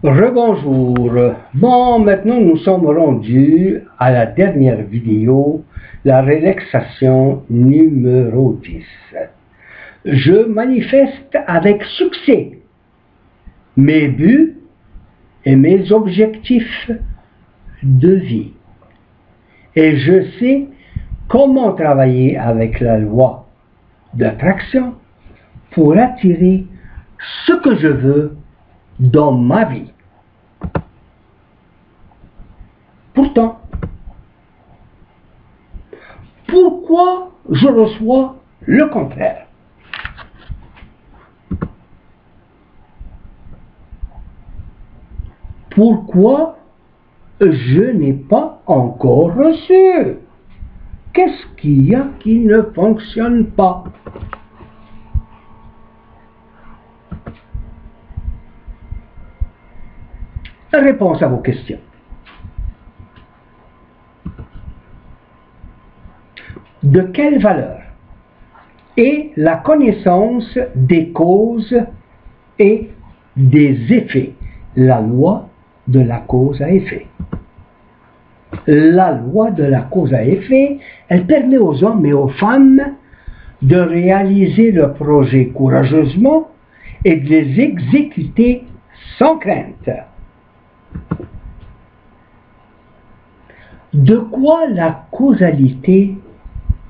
Rebonjour. Bon, maintenant nous sommes rendus à la dernière vidéo, la relaxation numéro 10. Je manifeste avec succès mes buts et mes objectifs de vie. Et je sais comment travailler avec la loi d'attraction pour attirer ce que je veux dans ma vie. Pourtant, pourquoi je reçois le contraire? Pourquoi je n'ai pas encore reçu? Qu'est-ce qu'il y a qui ne fonctionne pas? Réponse à vos questions. De quelle valeur est la connaissance des causes et des effets, la loi de la cause à effet? La loi de la cause à effet, elle permet aux hommes et aux femmes de réaliser leurs projets courageusement et de les exécuter sans crainte. De quoi la causalité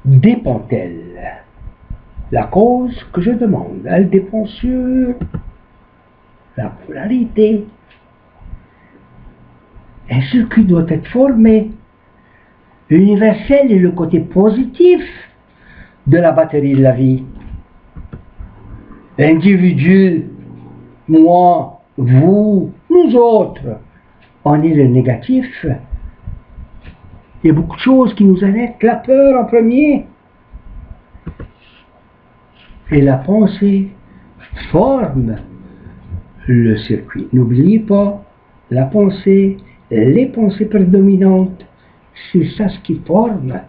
dépend-elle? La cause que je demande, elle dépend sur la polarité. Un circuit doit être formé. L'universel est le côté positif de la batterie de la vie. L'individu, moi, vous, nous autres, on est le négatif. Il y a beaucoup de choses qui nous arrêtent. La peur en premier. Et la pensée forme le circuit. N'oubliez pas, la pensée, les pensées prédominantes, c'est ça ce qui forme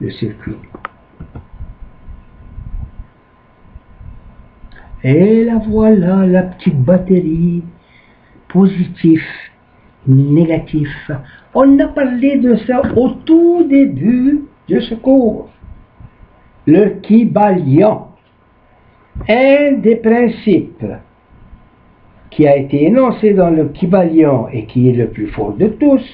le circuit. Et la voilà, la petite batterie, positif, négatif. On a parlé de ça au tout début de ce cours. Le Kybalion. Un des principes qui a été énoncé dans le Kybalion et qui est le plus fort de tous,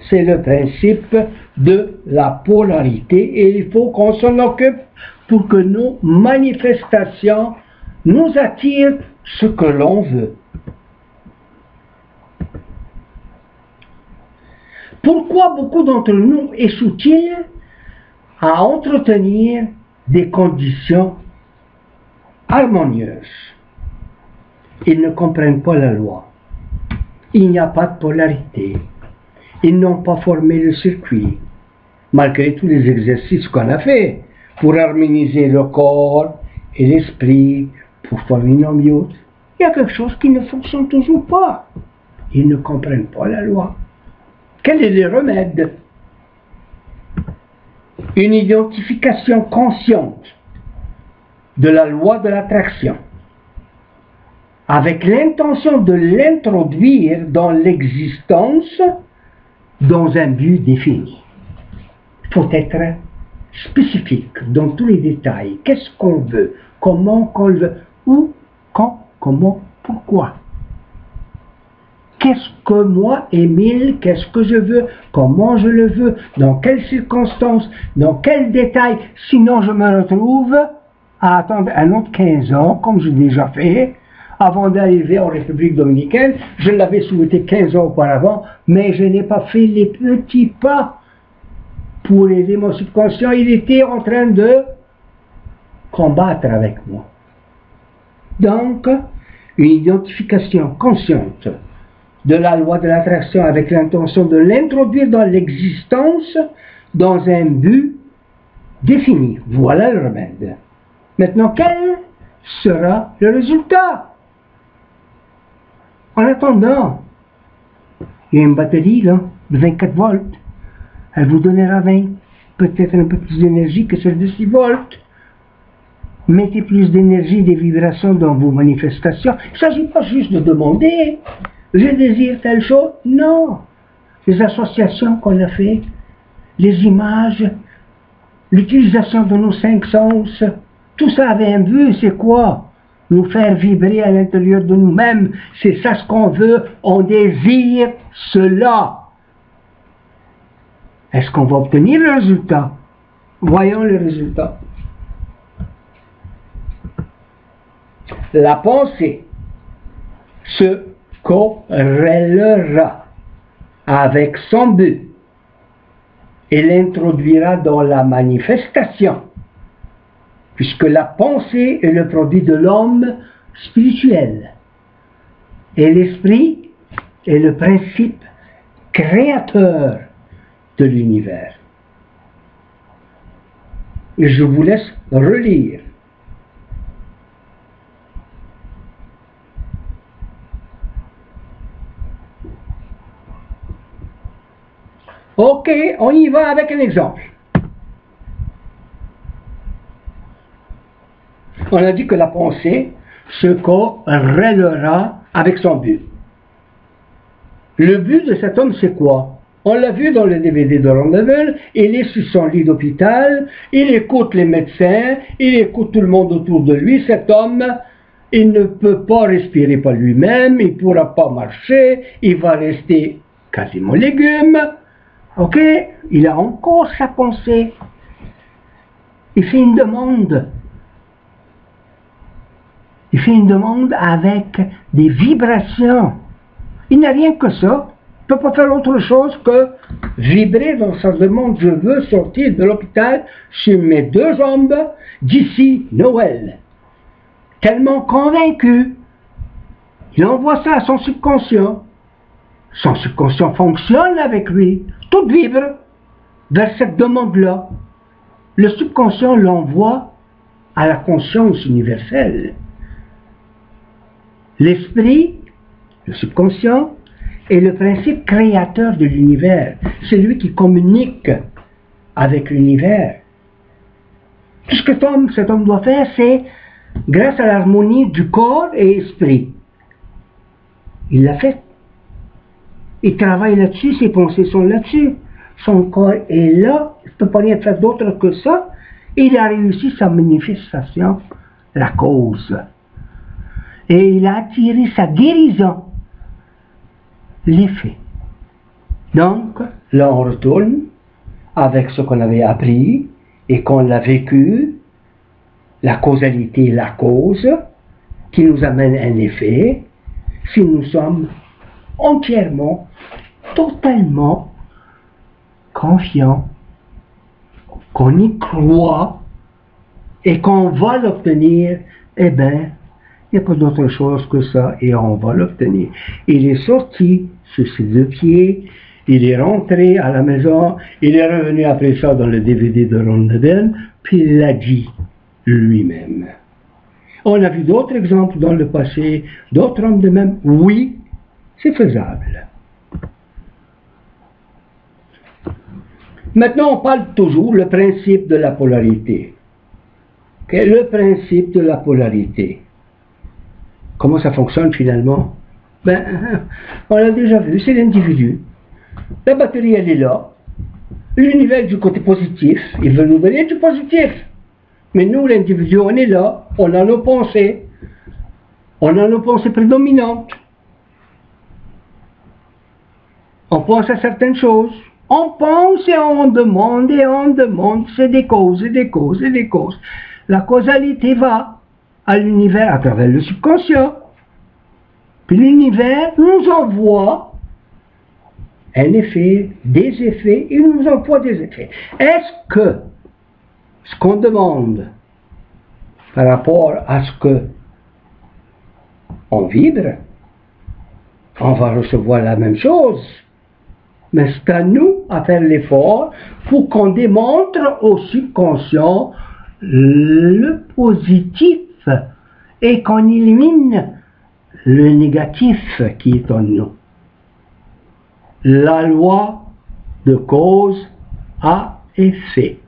c'est le principe de la polarité, et il faut qu'on s'en occupe pour que nos manifestations nous attirent ce que l'on veut. Pourquoi beaucoup d'entre nous échouent-ils à entretenir des conditions harmonieuses? Ils ne comprennent pas la loi. Il n'y a pas de polarité. Ils n'ont pas formé le circuit, malgré tous les exercices qu'on a fait pour harmoniser le corps et l'esprit, pour former une ambiance. Il y a quelque chose qui ne fonctionne toujours pas. Ils ne comprennent pas la loi. Quel est le remède? Une identification consciente de la loi de l'attraction, avec l'intention de l'introduire dans l'existence dans un but défini. Il faut être spécifique dans tous les détails. Qu'est-ce qu'on veut? Comment qu'on le veut? Où? Quand? Comment? Pourquoi? Qu'est-ce que moi, Émile, qu'est-ce que je veux? Comment je le veux? Dans quelles circonstances? Dans quels détails? Sinon, je me retrouve à attendre un autre 15 ans, comme j'ai déjà fait, avant d'arriver en République dominicaine. Je l'avais souhaité 15 ans auparavant, mais je n'ai pas fait les petits pas pour aider mon subconscient. Il était en train de combattre avec moi. Donc, une identification consciente de la loi de l'attraction avec l'intention de l'introduire dans l'existence dans un but défini. Voilà le remède. Maintenant, quel sera le résultat? En attendant, il y a une batterie là, de 24 volts. Elle vous donnera 20, peut-être un peu plus d'énergie que celle de 6 volts. Mettez plus d'énergie et des vibrations dans vos manifestations. Il ne s'agit pas juste de demander. Je désire telle chose? Non. Les associations qu'on a fait, les images, l'utilisation de nos 5 sens, tout ça avait un but, c'est quoi? Nous faire vibrer à l'intérieur de nous-mêmes, c'est ça ce qu'on veut, on désire cela. Est-ce qu'on va obtenir le résultat? Voyons le résultat. La pensée se corrélera avec son but et l'introduira dans la manifestation, puisque la pensée est le produit de l'homme spirituel et l'esprit est le principe créateur de l'univers. Et je vous laisse relire. Ok, on y va avec un exemple. On a dit que la pensée se corrélera avec son but. Le but de cet homme, c'est quoi? On l'a vu dans le DVD de Rondeville, il est sur son lit d'hôpital, il écoute les médecins, il écoute tout le monde autour de lui. Cet homme, il ne peut pas respirer par lui-même, il ne pourra pas marcher, il va rester quasiment légume. Ok, il a encore sa pensée. Il fait une demande. Il fait une demande avec des vibrations. Il n'a rien que ça. Il ne peut pas faire autre chose que vibrer dans sa demande. Je veux sortir de l'hôpital sur mes 2 jambes d'ici Noël. Tellement convaincu. Il envoie ça à son subconscient. Son subconscient fonctionne avec lui. Tout vibre vers cette demande-là. Le subconscient l'envoie à la conscience universelle. L'esprit, le subconscient, est le principe créateur de l'univers. C'est lui qui communique avec l'univers. Tout ce que cet homme doit faire, c'est grâce à l'harmonie du corps et esprit. Il l'a fait. Il travaille là-dessus, ses pensées sont là-dessus. Son corps est là, il ne peut pas rien faire d'autre que ça. Il a réussi sa manifestation, la cause. Et il a attiré sa guérison, l'effet. Donc, là on retourne avec ce qu'on avait appris et qu'on l'a vécu, la causalité, la cause, qui nous amène un effet, si nous sommes entièrement, totalement confiants, qu'on y croit et qu'on va l'obtenir, eh bien, il n'y a pas d'autre chose que ça et on va l'obtenir. Il est sorti sur ses 2 pieds, il est rentré à la maison, il est revenu après ça dans le DVD de Rondeville, puis il l'a dit lui-même. On a vu d'autres exemples dans le passé, d'autres hommes de même. Oui, c'est faisable. Maintenant, on parle toujours le principe de la polarité. Okay? Le principe de la polarité. Comment ça fonctionne finalement? Ben, on l'a déjà vu, c'est l'individu. La batterie, elle est là. L'univers du côté positif, il veut nous donner du positif. Mais nous, l'individu, on est là, on a nos pensées. On a nos pensées prédominantes. On pense à certaines choses. On pense et on demande, c'est des causes, et des causes, et des causes. La causalité va à l'univers à travers le subconscient. Puis l'univers nous envoie un effet, des effets, il nous envoie des effets. Est-ce que ce qu'on demande par rapport à ce que on vibre, on va recevoir la même chose? Mais c'est à nous à faire l'effort pour qu'on démontre au subconscient le positif et qu'on élimine le négatif qui est en nous. La loi de cause à effet.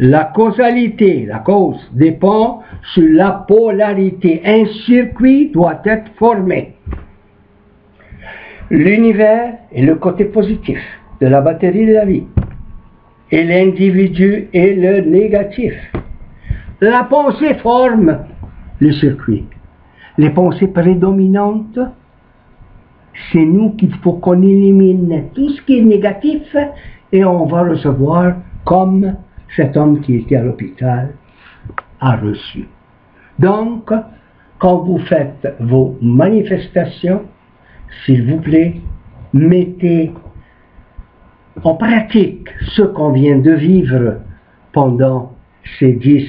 La causalité, la cause, dépend sur la polarité. Un circuit doit être formé. L'univers est le côté positif de la batterie de la vie. Et l'individu est le négatif. La pensée forme le circuit. Les pensées prédominantes, c'est nous qu'il faut qu'on élimine tout ce qui est négatif et on va recevoir comme cet homme qui était à l'hôpital a reçu. Donc, quand vous faites vos manifestations, s'il vous plaît, mettez en pratique ce qu'on vient de vivre pendant ces 10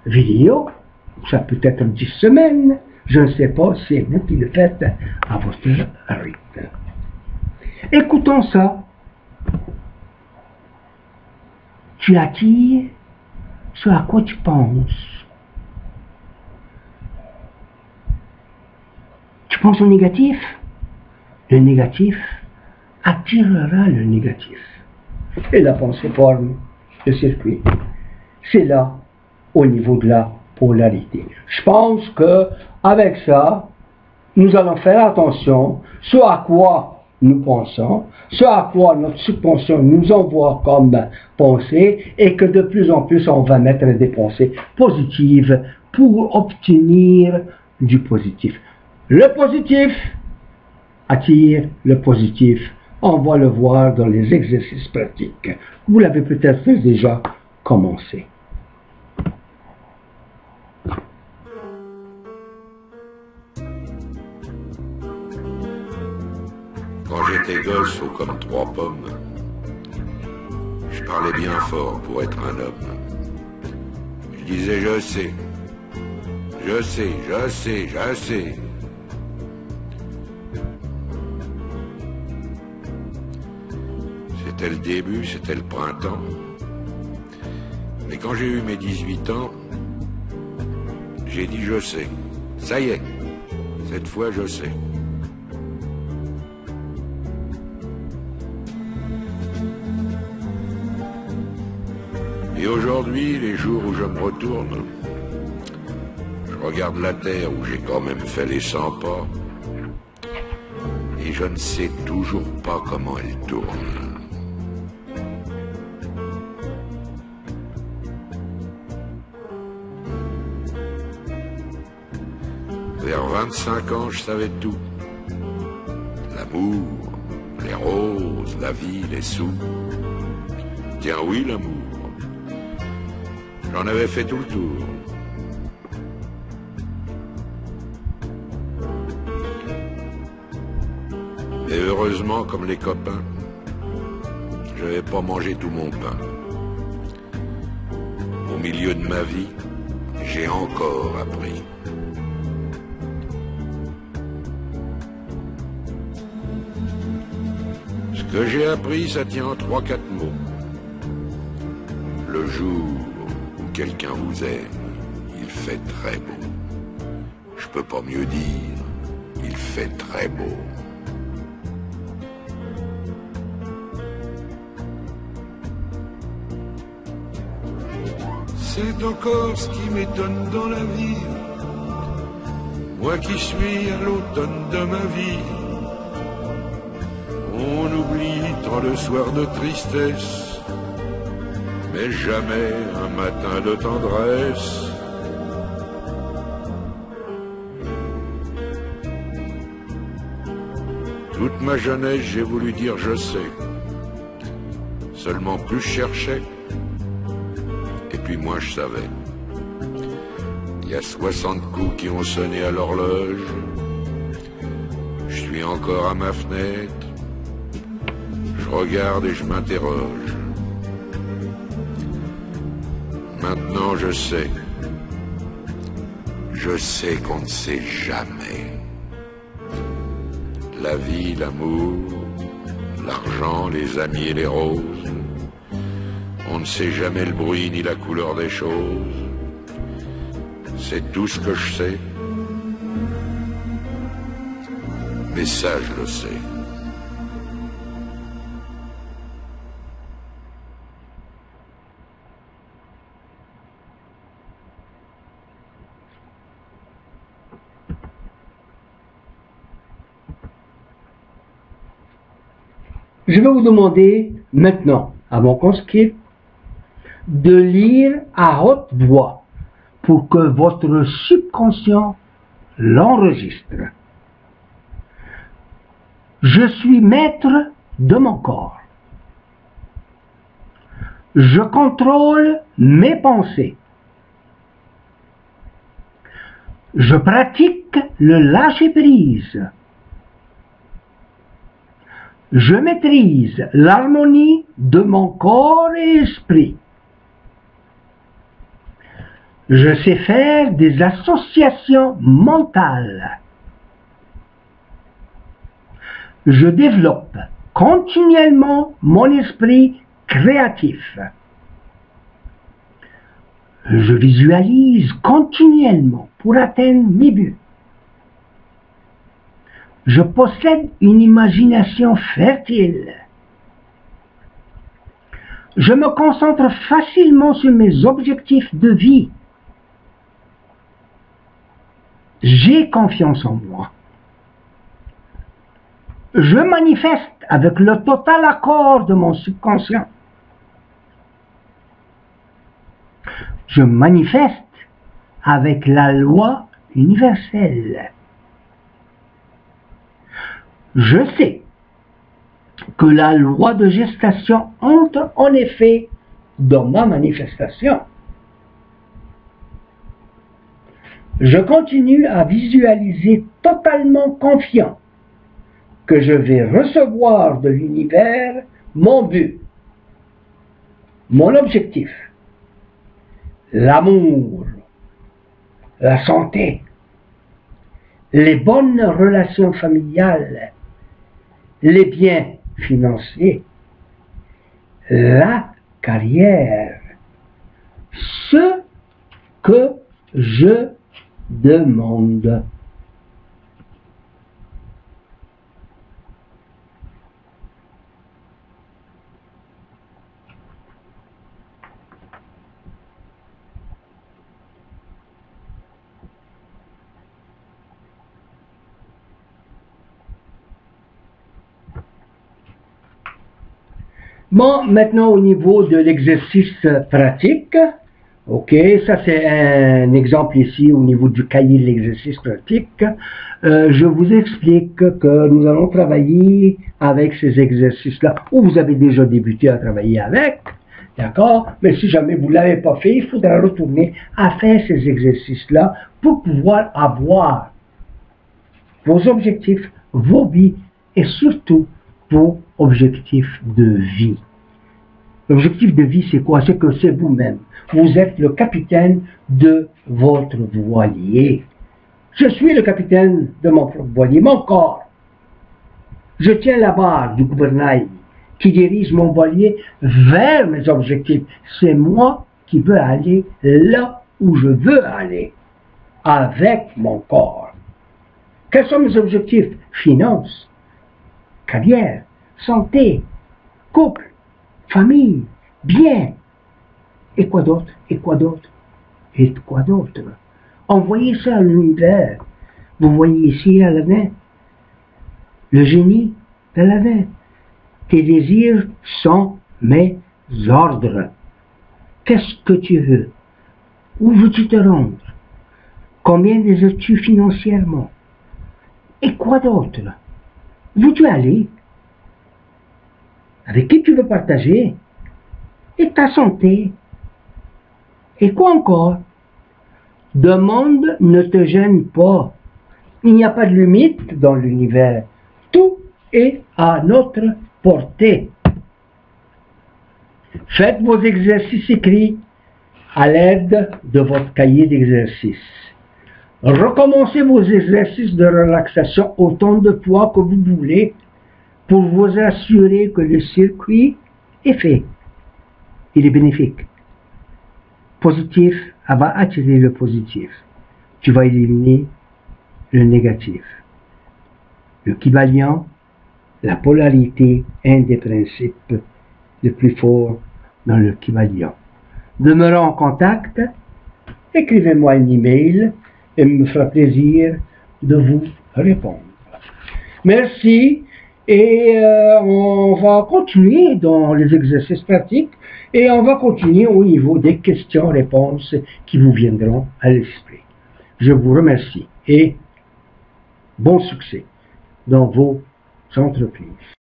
vidéos. Ça peut être 10 semaines, je ne sais pas, c'est vous qui le faites à votre rythme. Écoutons ça. Tu attires ce à quoi tu penses. Tu penses au négatif? Le négatif attirera le négatif. Et la pensée forme le circuit. C'est là, au niveau de la polarité. Je pense que avec ça, nous allons faire attention ce à quoi nous pensons, ce à quoi notre subconscient nous envoie comme pensée, et que de plus en plus on va mettre des pensées positives pour obtenir du positif. Le positif attire le positif. On va le voir dans les exercices pratiques. Vous l'avez peut-être déjà commencé. Quand j'étais gosse, haut comme 3 pommes, je parlais bien fort pour être un homme. Je disais je sais, je sais, je sais, je sais. C'était le début, c'était le printemps. Mais quand j'ai eu mes 18 ans, j'ai dit je sais. Ça y est, cette fois je sais. Et aujourd'hui, les jours où je me retourne, je regarde la terre où j'ai quand même fait les 100 pas, et je ne sais toujours pas comment elle tourne. Vers 25 ans, je savais tout. L'amour, les roses, la vie, les sous. Tiens oui, l'amour. J'en avais fait tout le tour. Et heureusement, comme les copains, je n'avais pas mangé tout mon pain. Au milieu de ma vie, j'ai encore appris. Ce que j'ai appris, ça tient en 3-4 mots. Le jour où quelqu'un vous aime, il fait très beau. Je peux pas mieux dire, il fait très beau. C'est encore ce qui m'étonne dans la vie. Moi qui suis à l'automne de ma vie. On oublie tant le soir de tristesse, mais jamais un matin de tendresse. Toute ma jeunesse, j'ai voulu dire je sais. Seulement plus je cherchais, et puis moi je savais. Il y a 60 coups qui ont sonné à l'horloge. Je suis encore à ma fenêtre. Je regarde et je m'interroge. Maintenant je sais. Je sais qu'on ne sait jamais. La vie, l'amour, l'argent, les amis et les roses. On ne sait jamais le bruit ni la couleur des choses. C'est tout ce que je sais. Mais ça, je le sais. Je vais vous demander maintenant, à mon conscript, de lire à haute voix pour que votre subconscient l'enregistre. Je suis maître de mon corps. Je contrôle mes pensées. Je pratique le lâcher-prise. Je maîtrise l'harmonie de mon corps et esprit. Je sais faire des associations mentales. Je développe continuellement mon esprit créatif. Je visualise continuellement pour atteindre mes buts. Je possède une imagination fertile. Je me concentre facilement sur mes objectifs de vie. J'ai confiance en moi. Je manifeste avec le total accord de mon subconscient. Je manifeste avec la loi universelle. Je sais que la loi de gestation entre en effet dans ma manifestation. Je continue à visualiser totalement confiant que je vais recevoir de l'univers mon but, mon objectif, l'amour, la santé, les bonnes relations familiales, les biens financiers, la carrière, ce que je demande. Bon, maintenant au niveau de l'exercice pratique, ok, ça c'est un exemple ici au niveau du cahier de l'exercice pratique. Je vous explique que nous allons travailler avec ces exercices-là, ou vous avez déjà débuté à travailler avec, d'accord? Mais si jamais vous ne l'avez pas fait, il faudra retourner à faire ces exercices-là pour pouvoir avoir vos objectifs, vos vies et surtout vos objectifs de vie. L'objectif de vie, c'est quoi? C'est que c'est vous-même. Vous êtes le capitaine de votre voilier. Je suis le capitaine de mon propre voilier, mon corps. Je tiens la barre du gouvernail qui dirige mon voilier vers mes objectifs. C'est moi qui veux aller là où je veux aller, avec mon corps. Quels sont mes objectifs? Finances, carrière, santé, couple, famille, bien. Et quoi d'autre? Et quoi d'autre? Et quoi d'autre? Envoyez ça à l'univers. Vous voyez ici à l'avant le génie de l'avant. Tes désirs sont mes ordres. Qu'est-ce que tu veux? Où veux-tu te rendre? Combien désires-tu financièrement? Et quoi d'autre? Où veux-tu aller? Avec qui tu veux partager? Et ta santé? Et quoi encore? Demande ne te gêne pas. Il n'y a pas de limite dans l'univers. Tout est à notre portée. Faites vos exercices écrits à l'aide de votre cahier d'exercices. Recommencez vos exercices de relaxation autant de fois que vous voulez pour vous assurer que le circuit est fait. Il est bénéfique. Positif, elle va attirer le positif. Tu vas éliminer le négatif. Le Kybalion, la polarité, un des principes les plus forts dans le Kybalion. Demeurons en contact, écrivez-moi un email et me fera plaisir de vous répondre. Merci Et on va continuer dans les exercices pratiques et on va continuer au niveau des questions-réponses qui vous viendront à l'esprit. Je vous remercie et bon succès dans vos entreprises.